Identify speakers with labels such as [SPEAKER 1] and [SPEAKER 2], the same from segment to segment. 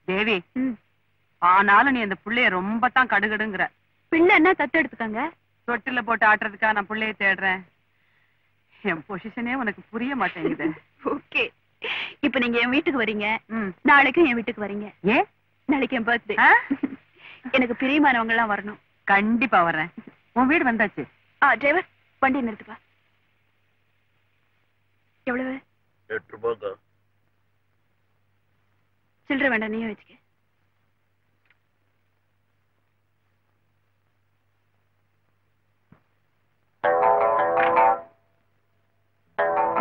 [SPEAKER 1] தேவி, ஆனாலும் நீ அந்த பிள்ளைய ரொம்ப தான் கடுகடுங்கிற.
[SPEAKER 2] பிள்ளை என்ன தத்து எடுத்துக்காங்க?
[SPEAKER 1] தொட்டில போட்டு ஆட்டுறதுக்கா நான் பிள்ளைய தேடுறேன்? என் பொசிஷனே உனக்கு புரிய மாட்டேங்குது.
[SPEAKER 2] ஓகே, இப்ப நீங்க என் வீட்டுக்கு வரீங்க, நாளைக்கும் என் வீட்டுக்கு வரீங்க.
[SPEAKER 1] ஏன்?
[SPEAKER 2] நாளைக்கு என் பர்த்டே. எனக்கு பிரியமானவங்க எல்லாம் வரணும்.
[SPEAKER 1] கண்டிப்பா வர்றேன். உன் வீடு வந்தாச்சு.
[SPEAKER 2] டிரைவர், வண்டி நிறுத்துப்பா. எவ்வளவு?
[SPEAKER 3] 8 ரூபாய்.
[SPEAKER 2] சில்லற வேண்டாம், நீயும் வச்சுக்க.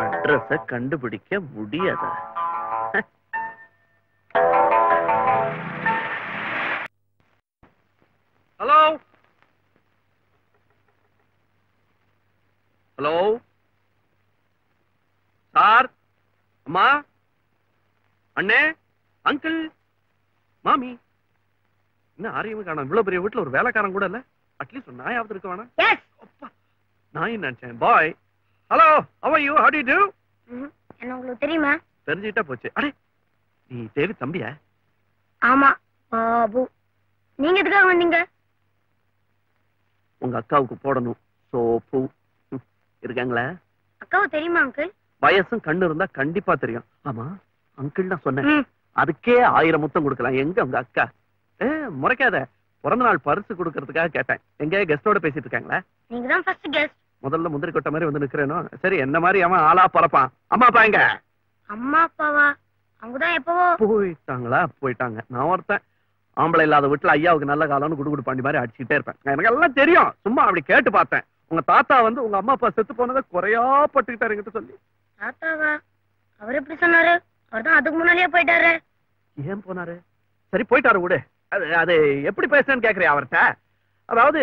[SPEAKER 3] அட்ரஸ கண்டுபிடிக்க முடியாத. ஹலோ ஹலோ சார், அம்மா, அண்ணே, அங்கிள், மாமி, என்ன ஆரியமே காணோம். இவ்வளவு பெரிய வீட்டுல ஒரு வேலைக்காரன் கூட இல்ல. அட்லீஸ்ட் நாயாவது இருக்க வேணாம். நான் நினைச்சேன் பாய். Hello, how are you? How do you do?
[SPEAKER 4] என்ன உங்களுக்கு தெரியுமா?
[SPEAKER 3] தெரிஞ்சிட்டா போச்சு. அடே, நீ தேவி தம்பியா?
[SPEAKER 4] ஆமா பாபு. நீங்க எதுக்காக வந்தீங்க?
[SPEAKER 3] உங்க அக்காவுக்கு போடணும் சோப்பு. இருக்காங்களா?
[SPEAKER 4] அக்காவுக்கு தெரியுமா அங்கிள்?
[SPEAKER 3] வயசும் கண்ணு இருந்தா கண்டிப்பா தெரியும். ஆமா, அங்கிள் தான் சொன்னேன். அதுக்கே 1000 முத்தம் கொடுக்கலாம். எங்க உங்க அக்கா? முறைக்காத. பிறந்த நாள் பரிசு கொடுக்கறதுக்காக கேட்டேன். எங்க கெஸ்டோட பேசிட்டு இருக்காங்களா?
[SPEAKER 4] நீங்க தான் ஃபர்ஸ்ட் கெஸ்ட்.
[SPEAKER 3] முதல்ல முந்திரி கொட்ட மாதிரி வந்து நிக்கிறேனோ? சரி, என்ன மாதிரி அவன் ஆளா பறப்பான். அம்மா அப்பா எங்க?
[SPEAKER 4] அம்மா அப்பாவா? அவங்கதான் எப்பவோ
[SPEAKER 3] போயிட்டாங்களா? போயிட்டாங்க. நான் ஒருத்தன் ஆம்பளை இல்லாத வீட்டுல ஐயாவுக்கு நல்ல காலம்னு குடுகுடு பாண்டி மாதிரி அடிச்சுட்டே இருப்பேன். எனக்கு எல்லாம் தெரியும். சும்மா அப்படி கேட்டு பார்த்தேன். உங்க தாத்தா வந்து உங்க அம்மா அப்பா செத்து போனதை குறையா பட்டுக்கிட்டாரு என்கிட்ட சொல்லி.
[SPEAKER 4] தாத்தாவா? அவர் எப்படி சொன்னாரு? அவர் தான் அதுக்கு முன்னாடியே போயிட்டாரு.
[SPEAKER 3] ஏன் போனாரு? சரி, போயிட்டாரு விடு. அது எப்படி பேசுறேன்னு கேக்குறியா அவர்கிட்ட? அதாவது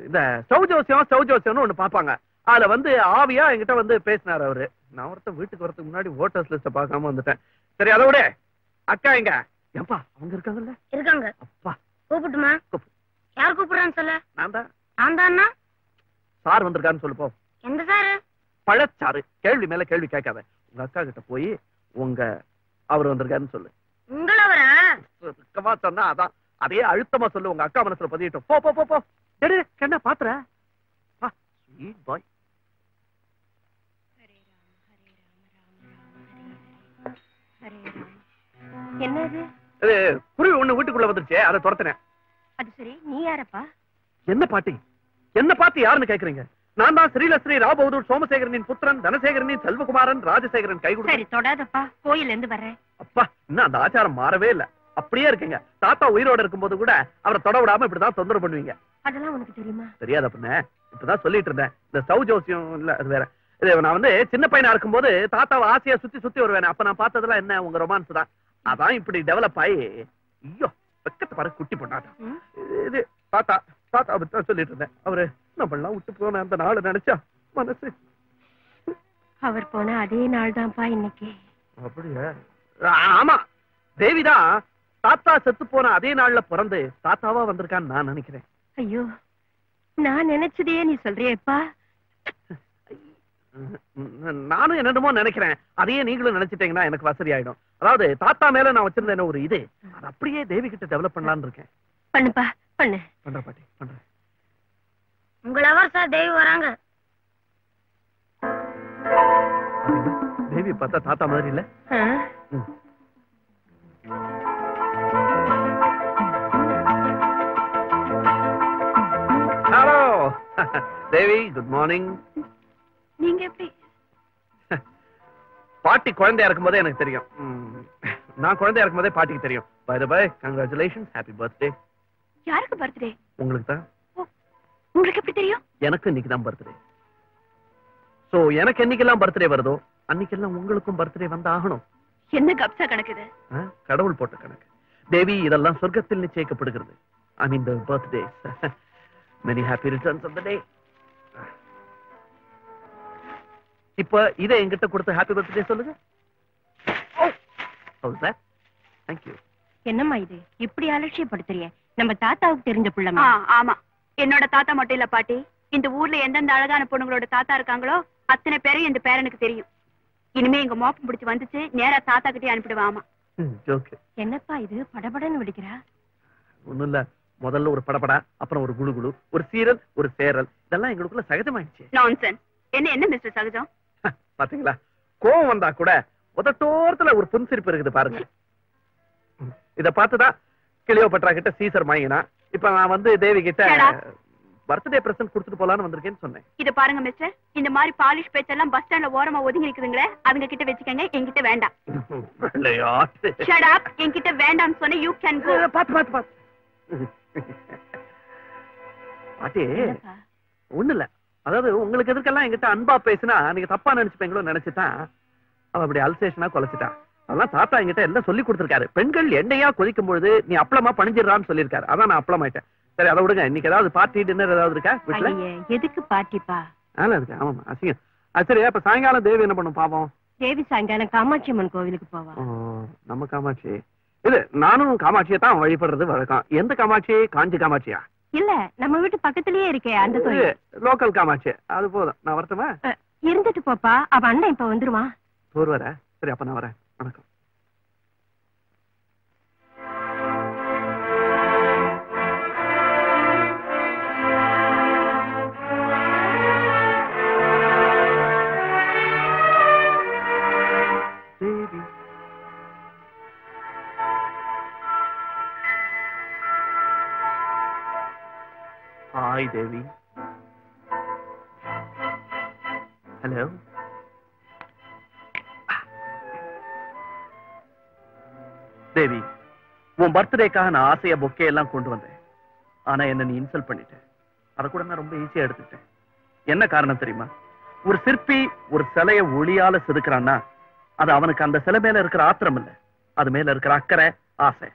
[SPEAKER 3] இந்த சௌஜோசியம்னு ஒண்ணு பாப்பாங்க. அதுல வந்து ஆவியா என்கிட்ட வந்து பேசினாரு அவரு. நான் ஒருத்தன் வீட்டுக்கு வரதுக்கு முன்னாடி ஓட்டர்ஸ் லிஸ்ட பார்க்காம வந்துட்டேன். சரி, அதை விட அக்கா எங்க? ஏப்பா, அவங்க இருக்காங்கல்ல?
[SPEAKER 4] இருக்காங்க.
[SPEAKER 3] அப்பா,
[SPEAKER 4] கூப்பிட்டுமா? யார் கூப்பிடுறான்னு சொல்ல?
[SPEAKER 3] நான் தான்.
[SPEAKER 4] நான் தானா?
[SPEAKER 3] சார் வந்திருக்காருன்னு சொல்லு போ.
[SPEAKER 4] எந்த சாரு?
[SPEAKER 3] பழச்சாரு. கேள்வி மேல கேள்வி கேட்காத. உங்க அக்கா கிட்ட போய் உங்க அவர் வந்திருக்காருன்னு சொல்லு.
[SPEAKER 4] உங்களவரா?
[SPEAKER 3] சொன்னா அதான். அதே அழுத்தமா சொல்லு. உங்க அக்கா மனசுல பதியட்டும். போ போ போ. என்ன பாத்துற? ஸ்வீட் பாய்.
[SPEAKER 2] என்னது?
[SPEAKER 3] குருவி ஒண்ணு வீட்டுக்குள்ள வந்துருச்சு, அதை துரத்தினேன்.
[SPEAKER 2] அது சரி, நீ யாரப்பா?
[SPEAKER 3] என்ன பாட்டி? என்ன பார்த்து யாருன்னு கேக்குறீங்க? நான் தான் ஸ்ரீலஸ்ரீ ராபகதூர் சோமசேகரனின் புத்திரன், தனசேகரனின் செல்வகுமாரன், ராஜசேகரன் கை கொடுத்து.
[SPEAKER 2] சரி, தொடாதப்பா. கோயில இருந்து வர்றேன்.
[SPEAKER 3] அப்பா, இன்னும் அந்த ஆச்சாரம் மாறவே இல்ல. அப்படியே இருக்கீங்க. தாத்தா உயிரோட இருக்கும்போது கூட அவரை தொட விடாம இப்படிதான் தொந்தரவு பண்ணுவீங்க.
[SPEAKER 2] அதெல்லாம் உனக்கு தெரியுமா?
[SPEAKER 3] தெரியாத பொண்ணு. இப்பதான் சொல்லிட்டு இருந்தேன். இந்த சௌஜோசியம் இல்ல, அது வேற. இது நான் வந்து சின்ன பையனா இருக்கும்போது தாத்தாவை ஆசையா சுத்தி வருவேன். அப்ப நான் பார்த்ததெல்லாம் என்ன, உங்க ரொமான்ஸ் தான். அதான் இப்படி டெவலப் ஆகி. ஐயோ, வெக்கத்தை பாரு, குட்டி பொண்ணாட்டம். இது தாத்தா பத்தி சொல்லிட்டு இருந்தேன். அவரு நம்மளாம் விட்டு போன அந்த நாள் நினைச்சா மனசு.
[SPEAKER 2] அவர் போன அதே நாள் தான்ப்பா இன்னைக்கு.
[SPEAKER 3] அப்படியா? ஆமா, தேவிதான் தாத்தா செத்து போன அதே நாள்ல பிறந்து தாத்தாவா வந்திருக்கான்னு நான் நினைக்கிறேன்.
[SPEAKER 2] ஐயோ, நான் நினைச்சதையே நீ சொல்றியப்பா.
[SPEAKER 3] நானும் என்னமோ நினைக்கிறேன். அதையே நீங்களும் நினைச்சிட்டீங்கன்னா எனக்கு வசதி ஆயிடும். அதாவது தாத்தா மேல நான் வச்சிருந்தேன் ஒரு இது, அது அப்படியே தேவி கிட்ட டெவலப் பண்ணலாம்னு இருக்கேன்.
[SPEAKER 2] பண்ணுப்பா, பண்ணு.
[SPEAKER 3] பண்ற பாட்டி, பண்றேன்.
[SPEAKER 4] உங்களவர் சார் தேவி வராங்க.
[SPEAKER 3] தேவி பார்த்தா தாத்தா மாதிரி இல்ல? ஹலோ தேவி, குட் மார்னிங்.
[SPEAKER 2] நீங்க எப்படி?
[SPEAKER 3] பாட்டி குழந்தையா இருக்கும் போதே எனக்கு தெரியும். நான் குழந்தையா இருக்கும் போதே பாட்டிக்கு தெரியும். By the by, congratulations, happy birthday.
[SPEAKER 2] யாருக்கு பர்த்டே?
[SPEAKER 3] உங்களுக்கு தான்.
[SPEAKER 2] உங்களுக்கு எப்படி தெரியும்?
[SPEAKER 3] எனக்கு இன்னைக்கு தான் பர்த்டே. சோ எனக்கு என்னைக்கெல்லாம் பர்த்டே வருதோ அன்னைக்கெல்லாம் உங்களுக்கும் பர்த்டே வந்து ஆகணும்.
[SPEAKER 2] என்ன கப்சா கணக்குது?
[SPEAKER 3] கடவுள் போட்ட கணக்கு தேவி. இதெல்லாம் சொர்க்கத்தில் நிச்சயிக்கப்படுகிறது. I mean the birthday. many happy returns of the day. இப்ப இதை என்கிட்ட கொடுத்து ஹாப்பி பர்த்டே சொல்லுங்க. ஓ சார், thank you.
[SPEAKER 2] என்னம்மா இது இப்படி அலட்சியப்படுத்துறிய? நம்ம தாத்தாவுக்கு தெரிஞ்ச பிள்ளைமா.
[SPEAKER 4] ஆமா, என்னோட தாத்தா மட்டும் இல்ல பாட்டி. இந்த ஊர்ல எந்தெந்த அழகான பொண்ணுங்களோட தாத்தா இருக்காங்களோ அத்தனை பேரும் இந்த பேரனுக்கு தெரியும். இனிமே எங்க மோப்பம் பிடிச்சு வந்துச்சு நேரா தாத்தா கிட்டே அனுப்பிடுவாமா.
[SPEAKER 3] ஜோக்கு.
[SPEAKER 2] என்னப்பா இது படபடன்னு வெடிக்கிறா?
[SPEAKER 3] ஒண்ணும் இல்ல, முதல்ல ஒரு படபடா, அப்புறம் ஒரு குடு குடு, ஒரு சீரல், ஒரு சேரல், இதெல்லாம் எங்களுக்குள்ள சகஜமாயிடுச்சு.
[SPEAKER 4] நான்சென்ஸ். என்ன மிஸ்டர் சகஜம்?
[SPEAKER 3] பாத்தீங்களா, கோவம் வந்தா கூட உதட்டோரத்துல ஒரு புன்சிரிப்பு இருக்குது பாருங்க. இத பார்த்துதான் கிளியோபட்ரா கிட்ட சீசர் மயங்கினா. இப்ப நான் வந்து தேவி கிட்ட பர்த்டே பிரசன்ட் கொடுத்துட்டு போலான்னு வந்திருக்கேன்னு சொன்னேன்.
[SPEAKER 4] இத பாருங்க மிஸ்டர், இந்த மாதிரி பாலிஷ் பேச்செல்லாம் பஸ் ஸ்டாண்ட்ல ஓரமா ஒதுங்கி இருக்குதுங்களே, அதுங்க கிட்ட வச்சுக்கங்க, என்கிட்ட வேண்டாம். Shut up. என்கிட்ட வேண்டாம்னு சொன்ன யூ கேன் கோ.
[SPEAKER 3] பாத்து பாட்டி, ஒண்ணு இல்ல, அதாவது உங்களுக்கு எதுக்கெல்லாம் என்கிட்ட அன்பா பேசினா நீங்க தப்பா நினைச்சுப்பீங்களோ நினைச்சுதான் அவ அப்படி அல்சேஷனா கொலைச்சிட்டான். அதெல்லாம் தாத்தா என்கிட்ட எல்லாம் சொல்லி கொடுத்திருக்காரு. பெண்கள் எண்ணெயா கொதிக்கும் பொழுது நீ அப்பளமா பணிஞ்சிடறான்னு சொல்லியிருக்காரு. அதான் நான் அப்பளம் ஆயிட்டேன். சரி, அதை விடுங்க. இன்னைக்கு ஏதாவது பார்ட்டி டின்னர் ஏதாவது இருக்கா வீட்டுல?
[SPEAKER 2] எதுக்கு பார்ட்டிப்பா?
[SPEAKER 3] நல்லா இருக்கு. ஆமாமா, அசிங்கம். சரி, அப்ப சாயங்காலம் தேவி என்ன பண்ணும் பாப்போம்?
[SPEAKER 2] தேவி சாயங்காலம் காமாட்சி அம்மன் கோவிலுக்கு போவா.
[SPEAKER 3] நம்ம காமாட்சி? இது நானும் காமாட்சியை தான் வழிபடுறது வழக்கம். எந்த காமாட்சி? காஞ்சி காமாட்சியா?
[SPEAKER 2] இல்ல, நம்ம வீட்டு பக்கத்திலேயே இருக்கே அந்த கோயில்.
[SPEAKER 3] லோக்கல் காமாட்சி. அது போதும். நான் வரட்டுமா?
[SPEAKER 2] இருந்துட்டு போப்பா, அவ அண்ணன் இப்ப வந்துருவான்.
[SPEAKER 3] ஒரு வர. சரி, அப்ப நான் வரேன். வணக்கம். Hi, Devi. Hello. தேவி, உன் பர்த்டேக்காக நான் ஆசையா பொக்கே எல்லாம் கொண்டு வந்தேன். ஆனா என்ன நீ இன்சல்ட் பண்ணிட்ட. அதை கூட நான் ரொம்ப ஈஸியா எடுத்துக்கிட்டேன். என்ன காரணம் தெரியுமா? ஒரு சிற்பி ஒரு சிலையை ஒளியால செதுக்குறான்னா அது அவனுக்கு அந்த சிலை மேல இருக்கிற ஆத்திரம் இல்ல, அது மேல இருக்கிற அக்கறை, ஆசை.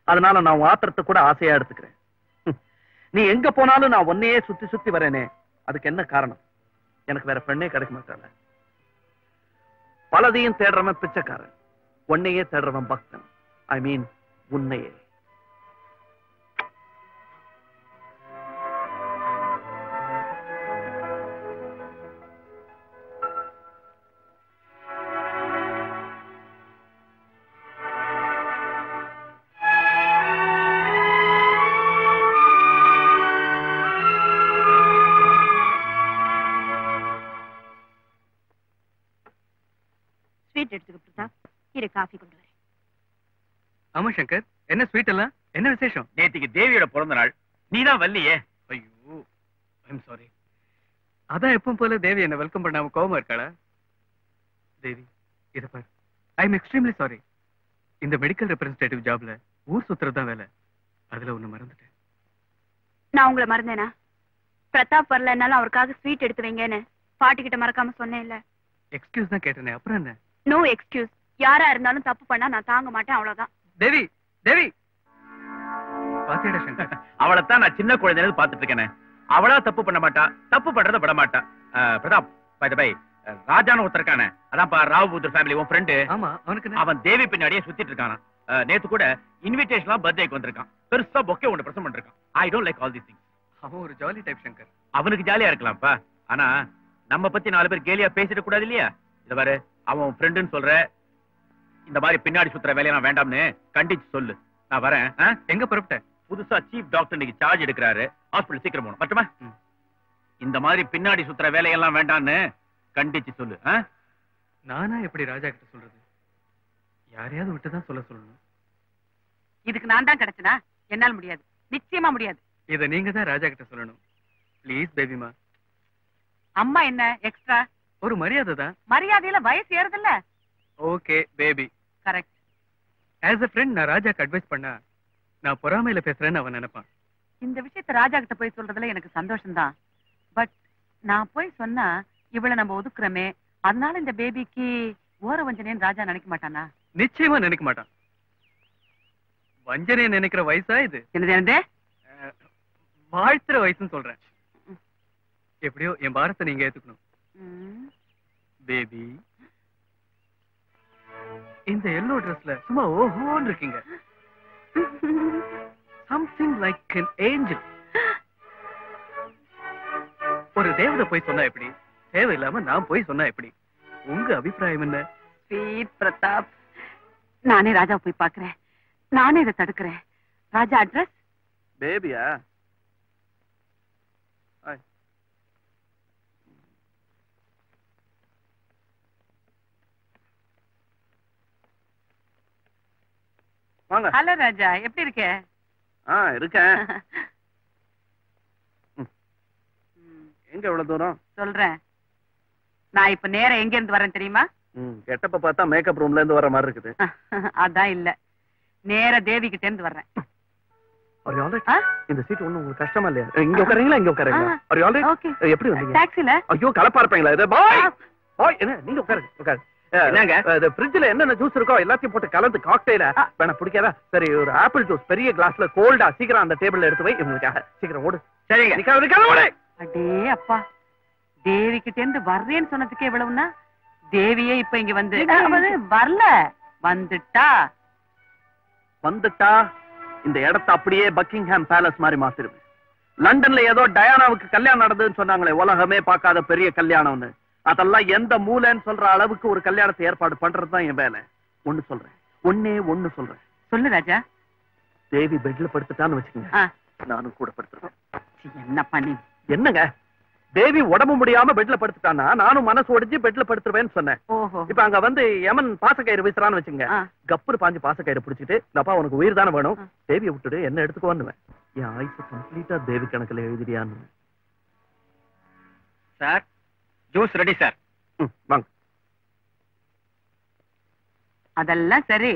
[SPEAKER 3] அதனால நான் உன் ஆத்திரத்தை கூட ஆசையா எடுத்துக்கிறேன். நீ எங்க போனாலும் நான் ஒன்னையே சுத்தி சுத்தி வரேனே, அதுக்கு என்ன காரணம்? எனக்கு வேற பெண்ணே கிடைக்க மாட்டாங்க. பலதையும் தேடுறவன் பிச்சைக்காரன், ஒன்னையே தேடுறவன் பக்தன். ஐ மீன் உன்னையே.
[SPEAKER 2] ஸ்வீட் எடுத்துக்க பிரதாப். இரு, காஃபி கொண்டு வரேன்.
[SPEAKER 5] ஆமா சங்கர், என்ன ஸ்வீட் எல்லாம்? என்ன விசேஷம்?
[SPEAKER 6] நேத்திக்கு தேவியோட பிறந்த நாள், நீதான் வல்லியே.
[SPEAKER 5] ஐயோ, ஐம் சாரி. அதான் எப்பவும் போல தேவி என்ன வெல்கம் பண்ணாம கோவமா இருக்காளா? தேவி, இத பாரு, ஐ எம் எக்ஸ்ட்ரீம்லி சாரி. இந்த மெடிக்கல் ரெப்ரசன்டேட்டிவ் ஜாப்ல ஊர் சுத்துறதுதான் வேலை. அதுல ஒண்ணு மறந்துட்டேன்.
[SPEAKER 4] நான் உங்களை மறந்தேனா? பிரதாப் வரலன்னாலும் அவருக்காக ஸ்வீட் எடுத்து வைங்கன்னு பாட்டி கிட்ட மறக்காம சொன்னேன் இல்ல?
[SPEAKER 5] எக்ஸ்கியூஸ் தான் கேட்டேனே, அப்புறம் என்ன?
[SPEAKER 4] No excuse. யாரா இருந்தாலும் தப்பு பண்ணா நான் தாங்க மாட்டேன், அவ்வளவுதான்.
[SPEAKER 5] தேவி, தேவி பாத்தியடா சங்கர்,
[SPEAKER 6] அவளைத்தான் நான் சின்ன குழந்தையில பாத்துட்டு இருக்கேன். அவளா தப்பு பண்ண மாட்டா, தப்பு பண்றத விட மாட்டா. பிரதாப், பை தி பை, ராஜான்னு ஒருத்தர் இருக்கானே, அதான் ராவ் புத்தர் ஃபேமிலி உன் ஃப்ரெண்டு.
[SPEAKER 5] ஆமா, அவனுக்கு
[SPEAKER 6] அவன் தேவி பின்னாடியே சுத்திட்டு இருக்கானா. நேத்து கூட இன்விடேஷன்லாம் பர்த்டேக்கு வந்திருக்கான். பெருசா பொக்கே ஒன்று பிரசன்ட் பண்ணிருக்கான். I don't like all these things.
[SPEAKER 5] அவன் ஒரு ஜாலி டைப் சங்கர்.
[SPEAKER 6] அவனுக்கு ஜாலியா இருக்கலாம்ப்பா, ஆனா நம்ம பத்தி 4 பேர் கேலியா பேசிட கூடாது இல்லையா? இத பாரு, அவன் ஃப்ரெண்டுன்னு சொல்ற, இந்த மாதிரி பின்னாடி சுத்துற வேலையெல்லாம் வேண்டாம்னு கண்டிச்சு சொல்லு. நான் வரேன்.
[SPEAKER 5] எங்க புறப்பட்ட?
[SPEAKER 6] புதுசா சீஃப் டாக்டர் இன்னைக்கு சார்ஜ் எடுக்கிறாரு. ஹாஸ்பிடல் சீக்கிரம் போகணும். மட்டுமா? இந்த மாதிரி பின்னாடி சுத்துற வேலையெல்லாம் வேண்டாம்னு கண்டிச்சு சொல்லு.
[SPEAKER 5] நானா எப்படி ராஜா கிட்ட சொல்றது? யாரையாவது விட்டுதான் சொல்ல சொல்லணும்.
[SPEAKER 1] இதுக்கு நான் தான் கிடைச்சனா? என்னால முடியாது, நிச்சயமா முடியாது.
[SPEAKER 5] இத நீங்க தான் ராஜா கிட்ட சொல்லணும். ப்ளீஸ் பேபிமா.
[SPEAKER 1] அம்மா என்ன எக்ஸ்ட்ரா?
[SPEAKER 5] ஒரு மரியாதை தான்.
[SPEAKER 1] மரியாதையில வயசு ஏறுதுல்ல?
[SPEAKER 5] Okay baby.
[SPEAKER 1] Correct.
[SPEAKER 5] As a friend நான் ராஜாக்கு அட்வைஸ் பண்ணா நான் பொறாமையில பேசுறேன்னு அவன் நினைப்பான்.
[SPEAKER 1] இந்த விஷயத்தை ராஜா கிட்ட போய் சொல்றதுல எனக்கு சந்தோஷம்தான். பட் நான் போய் சொன்னா இவளை நம்ம ஒதுக்குறமே, அதனால இந்த பேபிக்கு ஓர வஞ்சனைன்னு ராஜா நினைக்க மாட்டானா?
[SPEAKER 5] நிச்சயமா நினைக்க மாட்டான். வஞ்சனையை நினைக்கிற வயசா இது?
[SPEAKER 1] என்னது?
[SPEAKER 5] வாழ்த்துற வயசுன்னு சொல்றேன். எப்படியோ என் பாரத்தை நீங்க ஏத்துக்கணும் பேபி. இந்த எல்லோ ட்ரெஸ்ல சும்மா ஓஹோன்னு இருக்கீங்க. Something like an angel. ஒரு தேவதை போய் சொன்னா எப்படி? தேவை இல்லாம நான் போய் சொன்னா எப்படி? உங்க அபிப்பிராயம் என்ன?
[SPEAKER 1] ஸ்வீட் பிரதாப், நானே ராஜா போய் பாக்குறேன். நானே இதை தடுக்கிறேன். ராஜா அட்ரஸ்?
[SPEAKER 3] பேபியா? வாங்க.
[SPEAKER 1] ஹலோ ராஜா, எப்படி இருக்க?
[SPEAKER 3] இருக்கேன். எங்க எவ்வளவு தூரம்?
[SPEAKER 1] சொல்றேன். நான் இப்ப நேரம் எங்க இருந்து வரேன் தெரியுமா?
[SPEAKER 3] கெட்டப்ப பார்த்தா மேக்கப் ரூம்ல இருந்து வர மாதிரி இருக்குது.
[SPEAKER 1] அதான் இல்ல, நேர தேவி கிட்ட இருந்து வர்றேன்.
[SPEAKER 3] இந்த சீட் ஒண்ணு உங்களுக்கு கஷ்டமா இல்லையா? இங்க உட்காரீங்களா? இங்க உட்காரீங்களா? எப்படி வந்தீங்க?
[SPEAKER 1] டாக்ஸில.
[SPEAKER 3] ஐயோ கலப்பா இருப்பீங்களா? இது பாய் பாய் என்ன நீங்க உட்காருங்க உட்காரு. என்னங்க ஃப்ரிட்ஜ்ல என்னென்ன ஜூஸ் இருக்கோ எல்லாத்தையும் போட்டு கலந்து காக்டெயில வேணா பிடிக்காதா? சரி, ஒரு ஆப்பிள் ஜூஸ் பெரிய கிளாஸ்ல கோல்டா சீக்கிரம் அந்த டேபிள்ல எடுத்து வை. உங்களுக்காக சீக்கிரம் ஓடு. சரிங்க, நிக்காத ஓடு.
[SPEAKER 1] அடே அப்பா, தேவி கிட்ட இருந்து வர்றேன்னு சொன்னதுக்கு எவ்வளவுன்னா, தேவியே இப்ப இங்க வந்து வரல, வந்துட்டா இந்த இடத்தை அப்படியே பக்கிங்ஹாம் பேலஸ் மாதிரி மாத்திருவேன். லண்டன்ல ஏதோ டயானாவுக்கு கல்யாணம் நடந்ததுன்னு சொன்னாங்களே, உலகமே பார்க்காத பெரிய கல்யாணம்னு, அதெல்லாம் எந்த மூலைன்னு சொல்ற அளவுக்கு ஒரு கல்யாணத்தை ஏற்பாடு பண்றதுதான் என் வேலை. ஒண்ணு சொல்றேன். சொல்லு ராஜா. தேவி பெட்ல படுத்துட்டான்னு வச்சுக்கோங்க, நானும் கூட படுத்துறேன். என்ன பண்ணி? என்னங்க, தேவி உடம்பு முடியாம பெட்ல படுத்துட்டானா நானும் மனசு ஒடிஞ்சு பெட்ல படுத்துருவேன்னு சொன்னேன். இப்ப அங்க வந்து யமன் பாசக்கயிறு வீசுறான்னு வச்சுங்க, கப்புரு பாஞ்சு பாசக்கயிறு பிடிச்சிட்டு, அப்பா உனக்கு உயிர் தானே வேணும், தேவியை விட்டுடு, என்ன எடுத்துக்கோன்னு என் ஆயுசு கம்ப்ளீட்டா தேவி கணக்குல எழுதிடியான்னு.
[SPEAKER 6] Sir, juice ready sir.
[SPEAKER 3] வாங்க.
[SPEAKER 1] அதெல்லாம் சரி,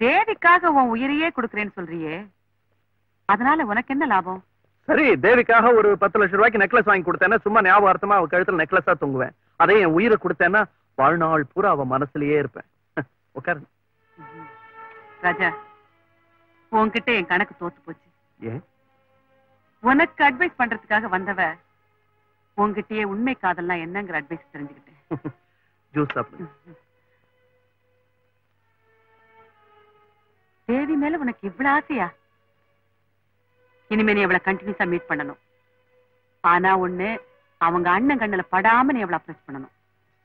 [SPEAKER 1] தேவிக்காக உன் உயிரையே கொடுக்கறேன்னு சொல்றியே, அதனால உனக்கு என்ன லாபம்?
[SPEAKER 3] சரி, தேவிக்காக ஒரு 10 லட்சம் ரூபாய்க்கு நெக்லஸ் வாங்கி கொடுத்தேன்னா சும்மா ஞாபகார்த்தமா அவ கழுத்துல நெக்லஸா தொங்குவேன். அதே என் உயிரை கொடுத்தேன்னா வாழ்நாள் பூரா அவ மனசுலயே இருப்பேன். உட்காரு.
[SPEAKER 1] ராஜா, உன்கிட்ட என் கணக்கு தோத்து போச்சு.
[SPEAKER 3] ஏன்?
[SPEAKER 1] உனக்கு அட்வைஸ் பண்றதுக்காக வந்தவ உன்கிட்டயே உண்மை காதல்லாம் என்னங்கிற அட்வைஸ் தெரிஞ்சுக்கிட்டேன்.
[SPEAKER 3] ஜூஸ் சாப்பிடு.
[SPEAKER 1] தேவி மேல உனக்கு இவ்வளவு ஆசையா? இனிமே நீ அவளை கண்டினியூஸா மீட் பண்ணணும். ஆனா ஒண்ணு, அவங்க அண்ணன் கண்ணுல படாம நீ அவளை அப்ரோச் பண்ணணும்.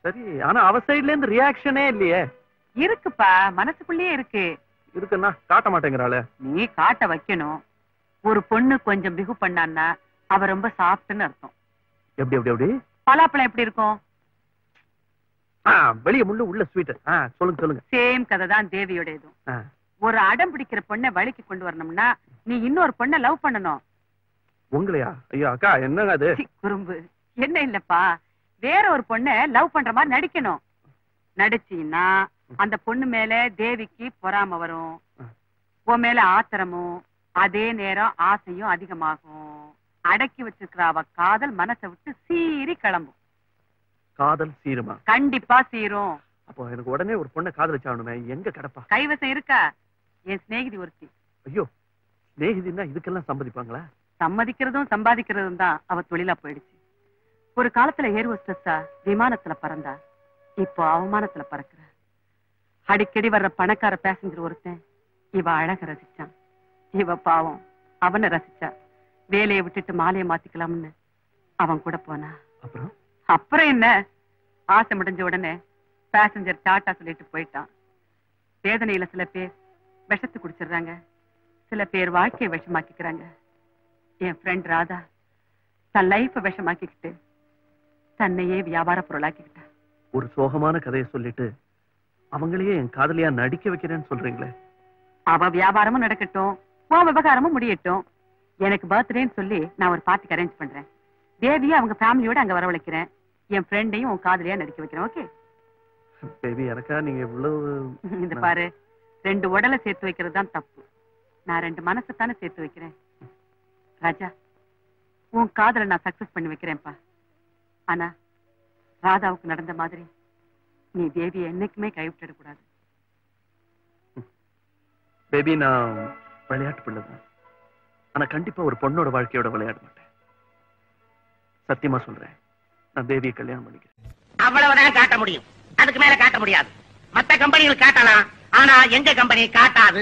[SPEAKER 3] சரி, ஆனா அவ சைடுல இருந்து ரியாக்ஷனே இல்லையே.
[SPEAKER 1] இருக்குப்பா, மனசுக்குள்ளேயே இருக்கு.
[SPEAKER 3] இருக்குன்னா காட்ட மாட்டேங்கிறாளே.
[SPEAKER 1] நீ காட்ட வைக்கணும். ஒரு பொண்ணு கொஞ்சம் பிகு பண்ணான்னா அவ ரொம்ப சாஃப்ட்னு அர்த்தம்.
[SPEAKER 3] எப்படி எப்படி எப்படி?
[SPEAKER 1] பலாப்பழம் எப்படி இருக்கும்?
[SPEAKER 3] வெளிய முள்ளு உள்ள ஸ்வீட். சொல்லுங்க.
[SPEAKER 1] சேம் கதை தான் தேவியோட இதுவும். ஒரு அடம் பிடிக்கிற பொண்ணை வழிக்கு கொண்டு வரணும்னா நீ இன்னொரு பொண்ணை லவ் பண்ணணும்.
[SPEAKER 3] உங்களையா? ஐயோ அக்கா, என்னங்க அது?
[SPEAKER 1] குறும்பு என்ன இல்லப்பா, வேற ஒரு பொண்ணை லவ் பண்ற மாதிரி நடிக்கணும். நடிச்சீன்னா அந்த பொண்ணு மேல தேவிக்கு பொறாம வரும், உன் மேல ஆத்திரமும், அதே நேரம் ஆசையும் அதிகமாகும். அடக்கி வச்சிருக்கிற அவ காதல் மனசை விட்டு சீறி கிளம்பும்.
[SPEAKER 3] காதல் சீருமா?
[SPEAKER 1] கண்டிப்பா சீரும்.
[SPEAKER 3] அப்போ எனக்கு உடனே ஒரு பொண்ணை காதலிச்சாகணுமே, எங்க கிடப்பா?
[SPEAKER 1] கைவசம் இருக்கா? என் சிநேகிதி ஒருத்தி.
[SPEAKER 3] ஐயோ, சிநேகிதின்னா இதுக்கெல்லாம் சம்மதிப்பாங்களா?
[SPEAKER 1] சம்மதிக்கிறதும் சம்பாதிக்கிறதும் தான் அவ தொழிலா போயிடுச்சு. ஒரு காலத்துல ஏர் ஹோஸ்டஸா விமானத்துல பறந்தா, இப்போ அவமானத்துல பறக்குற. அடிக்கடி வர்ற பணக்கார பேசஞ்சர் ஒருத்தன் இவ அழக ரசிச்சான். இவ பாவம் அவனை ரசிச்சா. வேலையை விட்டுட்டு மாலையை மாத்திக்கலாம்னு அவன் கூட போனா. அப்புறம் என்ன, ஆசை முடிஞ்ச உடனே பேசஞ்சர் டாட்டா சொல்லிட்டு போயிட்டான். வேதனையில சில பேர் விஷத்து குடிச்சிடுறாங்க, சில பேர் வாழ்க்கையை விஷமாக்கிக்கிறாங்க. என் ஃப்ரெண்ட் ராதா தன் லைஃப விஷமாக்கிக்கிட்டு தன்னையே வியாபார பொருளாக்கிக்கிட்டா.
[SPEAKER 3] ஒரு சோகமான கதையை சொல்லிட்டு அவங்களையே என் காதலியா நடிக்க வைக்கிறேன்னு சொல்றீங்களே?
[SPEAKER 1] அவ வியாபாரமும் நடக்கட்டும், உன் விவகாரமும் முடியட்டும். எனக்கு பர்த்டேன்னு சொல்லி நான் ஒரு பார்ட்டிக்கு அரேஞ்ச் பண்றேன். தேவியை அவங்க ஃபேமிலியோட அங்க வரவழைக்கிறேன். என் ஃப்ரெண்டையும் உன் காதலியா நடிக்க வைக்கிறேன். ஓகே
[SPEAKER 3] பேபி, எனக்கா நீங்க இவ்வளவு?
[SPEAKER 1] இந்த பாரு, 2 உடலை சேர்த்து வைக்கிறது தான் தப்பு. நான் 2 மனசைத்தானே சேர்த்து வைக்கிறேன். ராஜா, உன் காதலை நான் சக்சஸ் பண்ணி வைக்கிறேன்ப்பா. ஆனா ராதாவுக்கு நடந்த மாதிரி நீ தேவியை என்னைக்குமே கைவிட்டுடக்கூடாது.
[SPEAKER 3] பேபி, நான் விளையாட்டு பிள்ளைதான். ஆனா கண்டிப்பா ஒரு பொண்ணோட வாழ்க்கையோட விளையாட மாட்டேன். சத்தியமா சொல்றேன், நான் தேவியை கல்யாணம் பண்ணிக்கிறேன்.
[SPEAKER 7] அவ்வளவுதான் காட்ட முடியும், அதுக்கு மேல காட்ட முடியாது. மத்த கம்பெனிகள் காட்டலாம், ஆனா எங்க கம்பெனி காட்டாது.